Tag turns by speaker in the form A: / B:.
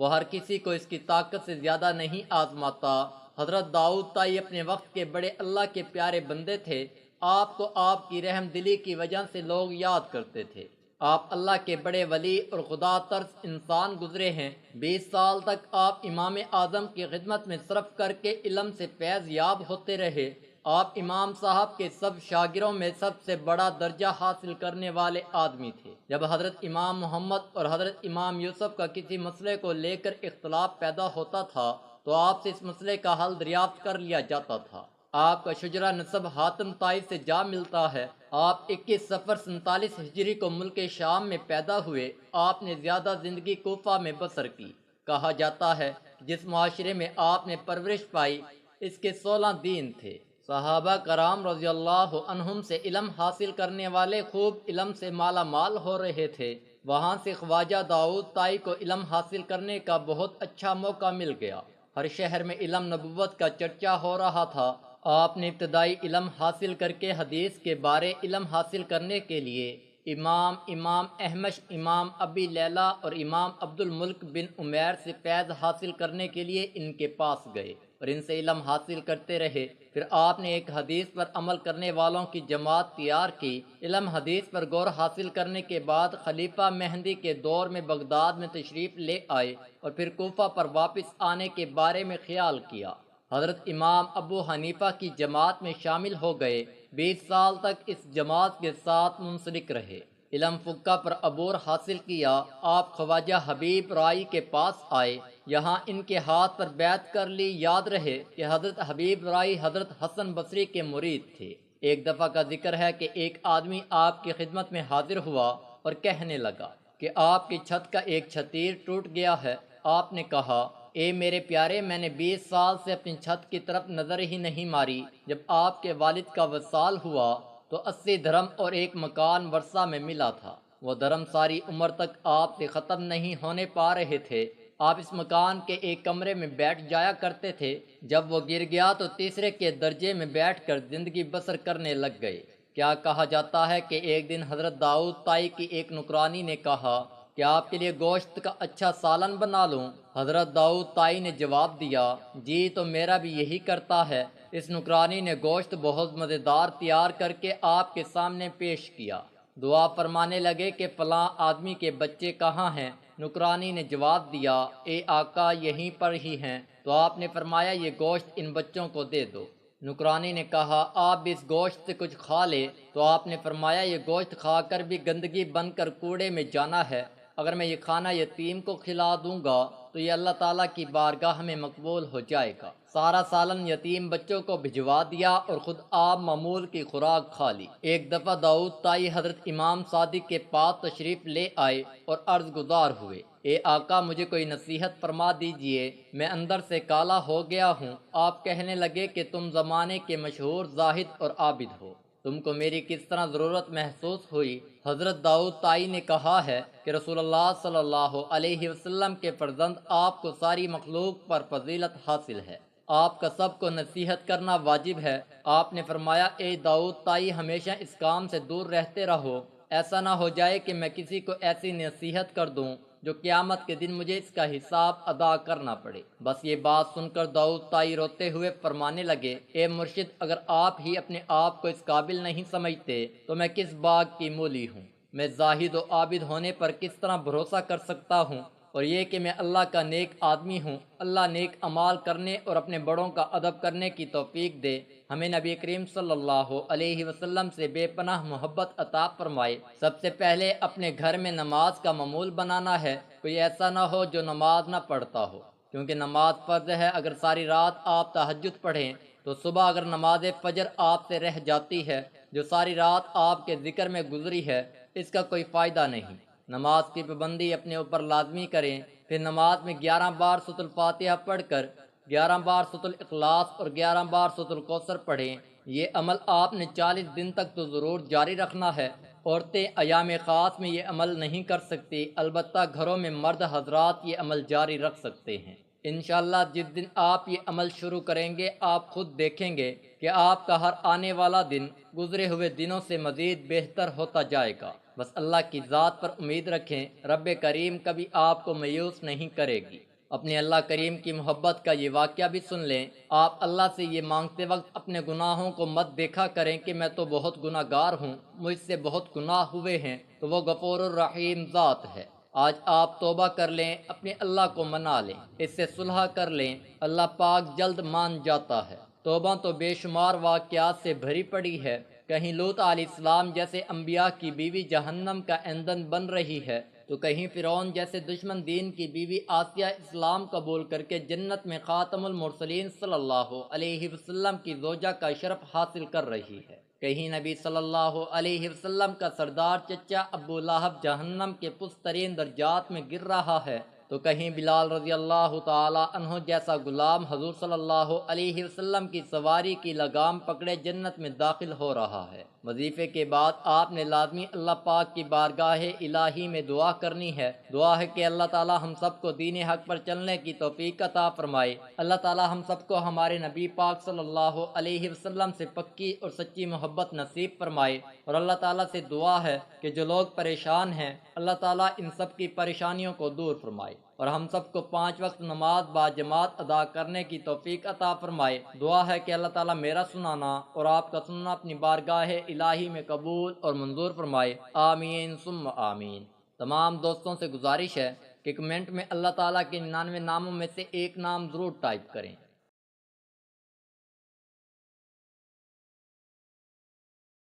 A: وہ ہر کسی کو اس کی طاقت سے زیادہ نہیں آزماتا۔ حضرت داؤد طائی اپنے وقت کے بڑے اللہ کے پیارے بندے تھے۔ آپ کو آپ کی رحم دلی کی وجہ سے لوگ یاد کرتے تھے۔ آپ اللہ کے بڑے ولی اور خدا ترس انسان گزرے ہیں۔ 20 سال تک آپ امام اعظم کی خدمت میں صرف کر کے علم سے فیض یاب ہوتے رہے۔ آپ امام صاحب کے سب شاگروں میں سب سے بڑا درجہ حاصل کرنے والے آدمی تھے۔ جب حضرت امام محمد اور حضرت امام یوسف کا کسی مسئلے کو لے کر اختلاف پیدا ہوتا تھا تو آپ سے اس مسئلے کا حل دریافت کر لیا جاتا تھا۔ آپ کا شجرہ نسب حاتم طائی سے جا ملتا ہے۔ آپ 21 صفر 47 ہجری کو ملک شام میں پیدا ہوئے۔ آپ نے زیادہ زندگی کوفہ میں بسر کی۔ کہا جاتا ہے کہ جس معاشرے میں آپ نے پرورش پائی اس کے 16 دین تھے۔ صحابہ کرام رضی اللہ عنہم سے علم حاصل کرنے والے خوب علم سے مالا مال ہو رہے تھے۔ وہاں سے خواجہ داؤد طائی کو علم حاصل کرنے کا بہت اچھا موقع مل گیا۔ ہر شہر میں علم نبوت کا چرچا ہو رہا تھا۔ آپ نے ابتدائی علم حاصل کر کے حدیث کے بارے علم حاصل کرنے کے لیے امام احمش، امام ابی لیلہ اور امام عبد الملک بن عمیر سے فیض حاصل کرنے کے لیے ان کے پاس گئے اور ان سے علم حاصل کرتے رہے۔ پھر آپ نے ایک حدیث پر عمل کرنے والوں کی جماعت تیار کی۔ علم حدیث پر غور حاصل کرنے کے بعد خلیفہ مہدی کے دور میں بغداد میں تشریف لے آئے اور پھر کوفہ پر واپس آنے کے بارے میں خیال کیا۔ حضرت امام ابو حنیفہ کی جماعت میں شامل ہو گئے۔ 20 سال تک اس جماعت کے ساتھ منسلک رہے۔ علم فقہ پر عبور حاصل کیا۔ آپ خواجہ حبیب رائی کے پاس آئے، یہاں ان کے ہاتھ پر بیعت کر لی۔ یاد رہے کہ حضرت حبیب رائی حضرت حسن بصری کے مرید تھے۔ ایک دفعہ کا ذکر ہے کہ ایک آدمی آپ کی خدمت میں حاضر ہوا اور کہنے لگا کہ آپ کی چھت کا ایک چھتیر ٹوٹ گیا ہے۔ آپ نے کہا، اے میرے پیارے، میں نے 20 سال سے اپنی چھت کی طرف نظر ہی نہیں ماری۔ جب آپ کے والد کا وصال ہوا تو 80 درہم اور ایک مکان ورثہ میں ملا تھا۔ وہ درہم ساری عمر تک آپ سے ختم نہیں ہونے پا رہے تھے۔ آپ اس مکان کے ایک کمرے میں بیٹھ جایا کرتے تھے۔ جب وہ گر گیا تو تیسرے کے درجے میں بیٹھ کر زندگی بسر کرنے لگ گئے۔ کیا کہا جاتا ہے کہ ایک دن حضرت داؤد طائی کی ایک نوکرانی نے کہا کہ آپ کے لیے گوشت کا اچھا سالن بنا لوں؟ حضرت داؤد طائی نے جواب دیا، جی تو میرا بھی یہی کرتا ہے۔ اس نوکرانی نے گوشت بہت مزیدار تیار کر کے آپ کے سامنے پیش کیا۔ دعا فرمانے لگے کہ فلاں آدمی کے بچے کہاں ہیں؟ نوکرانی نے جواب دیا، اے آقا یہیں پر ہی ہیں۔ تو آپ نے فرمایا، یہ گوشت ان بچوں کو دے دو۔ نوکرانی نے کہا، آپ بھی اس گوشت سے کچھ کھا لے۔ تو آپ نے فرمایا، یہ گوشت کھا کر بھی گندگی بن کر کوڑے میں جانا ہے۔ اگر میں یہ کھانا یتیم کو کھلا دوں گا تو یہ اللہ تعالیٰ کی بارگاہ میں مقبول ہو جائے گا۔ سارا سالن یتیم بچوں کو بھجوا دیا اور خود آپ معمول کی خوراک کھا لی۔ ایک دفعہ داؤد طائی حضرت امام صادق کے پاس تشریف لے آئے اور عرض گزار ہوئے، اے آقا مجھے کوئی نصیحت فرما دیجئے، میں اندر سے کالا ہو گیا ہوں۔ آپ کہنے لگے کہ تم زمانے کے مشہور زاہد اور عابد ہو، تم کو میری کس طرح ضرورت محسوس ہوئی؟ حضرت داؤد طائی نے کہا ہے کہ رسول اللہ صلی اللہ علیہ وسلم کے فرزند آپ کو ساری مخلوق پر فضیلت حاصل ہے، آپ کا سب کو نصیحت کرنا واجب ہے۔ آپ نے فرمایا، اے داؤد طائی ہمیشہ اس کام سے دور رہتے رہو، ایسا نہ ہو جائے کہ میں کسی کو ایسی نصیحت کر دوں جو قیامت کے دن مجھے اس کا حساب ادا کرنا پڑے۔ بس یہ بات سن کر داؤد طائی روتے ہوئے فرمانے لگے، اے مرشد، اگر آپ ہی اپنے آپ کو اس قابل نہیں سمجھتے تو میں کس باغ کی مولی ہوں؟ میں زاہد و عابد ہونے پر کس طرح بھروسہ کر سکتا ہوں؟ اور یہ کہ میں اللہ کا نیک آدمی ہوں۔ اللہ نیک اعمال کرنے اور اپنے بڑوں کا ادب کرنے کی توفیق دے۔ ہمیں نبی کریم صلی اللہ علیہ وسلم سے بے پناہ محبت عطا فرمائے۔ سب سے پہلے اپنے گھر میں نماز کا معمول بنانا ہے۔ کوئی ایسا نہ ہو جو نماز نہ پڑھتا ہو، کیونکہ نماز فرض ہے۔ اگر ساری رات آپ تہجد پڑھیں تو صبح اگر نماز فجر آپ سے رہ جاتی ہے جو ساری رات آپ کے ذکر میں گزری ہے، اس کا کوئی فائدہ نہیں۔ نماز کی پابندی اپنے اوپر لازمی کریں۔ پھر نماز میں 11 بار سورۃ الفاتحہ پڑھ کر 11 بار سورۃ الاخلاص اور 11 بار سورۃ الکوثر پڑھیں۔ یہ عمل آپ نے 40 دن تک تو ضرور جاری رکھنا ہے۔ عورتیں ایام خاص میں یہ عمل نہیں کر سکتی، البتہ گھروں میں مرد حضرات یہ عمل جاری رکھ سکتے ہیں۔ انشاءاللہ جس دن آپ یہ عمل شروع کریں گے آپ خود دیکھیں گے کہ آپ کا ہر آنے والا دن گزرے ہوئے دنوں سے مزید بہتر ہوتا جائے گا۔ بس اللہ کی ذات پر امید رکھیں، رب کریم کبھی آپ کو مایوس نہیں کرے گی۔ اپنے اللہ کریم کی محبت کا یہ واقعہ بھی سن لیں۔ آپ اللہ سے یہ مانگتے وقت اپنے گناہوں کو مت دیکھا کریں کہ میں تو بہت گناہ گار ہوں، مجھ سے بہت گناہ ہوئے ہیں، تو وہ غفور الرحیم ذات ہے۔ آج آپ توبہ کر لیں، اپنے اللہ کو منا لیں، اس سے صلح کر لیں، اللہ پاک جلد مان جاتا ہے۔ توبہ تو بے شمار واقعات سے بھری پڑی ہے۔ کہیں لوط علیہ السلام جیسے انبیاء کی بیوی جہنم کا ایندھن بن رہی ہے، تو کہیں فرعون جیسے دشمن دین کی بیوی آسیہ اسلام قبول کر کے جنت میں خاتم المرسلین صلی اللہ علیہ وسلم کی زوجہ کا شرف حاصل کر رہی ہے۔ کہیں نبی صلی اللہ علیہ وسلم کا سردار چچا ابو لہب جہنم کے پست ترین درجات میں گر رہا ہے، تو کہیں بلال رضی اللہ تعالی عنہ جیسا غلام حضور صلی اللہ علیہ وسلم کی سواری کی لگام پکڑے جنت میں داخل ہو رہا ہے۔ وظیفے کے بعد آپ نے لازمی اللہ پاک کی بارگاہ الہی میں دعا کرنی ہے۔ دعا ہے کہ اللہ تعالی ہم سب کو دین حق پر چلنے کی توفیق عطا فرمائے۔ اللہ تعالی ہم سب کو ہمارے نبی پاک صلی اللہ علیہ وسلم سے پکی اور سچی محبت نصیب فرمائے، اور اللہ تعالی سے دعا ہے کہ جو لوگ پریشان ہیں اللہ تعالی ان سب کی پریشانیوں کو دور فرمائے، اور ہم سب کو 5 وقت نماز باجماعت ادا کرنے کی توفیق عطا فرمائے۔ دعا ہے کہ اللہ تعالیٰ میرا سنانا اور آپ کا سننا اپنی بارگاہ الہی میں قبول اور منظور فرمائے، آمین ثم آمین۔ تمام دوستوں سے گزارش ہے کہ کمنٹ میں اللہ تعالیٰ کے 99 ناموں میں سے ایک نام ضرور ٹائپ کریں۔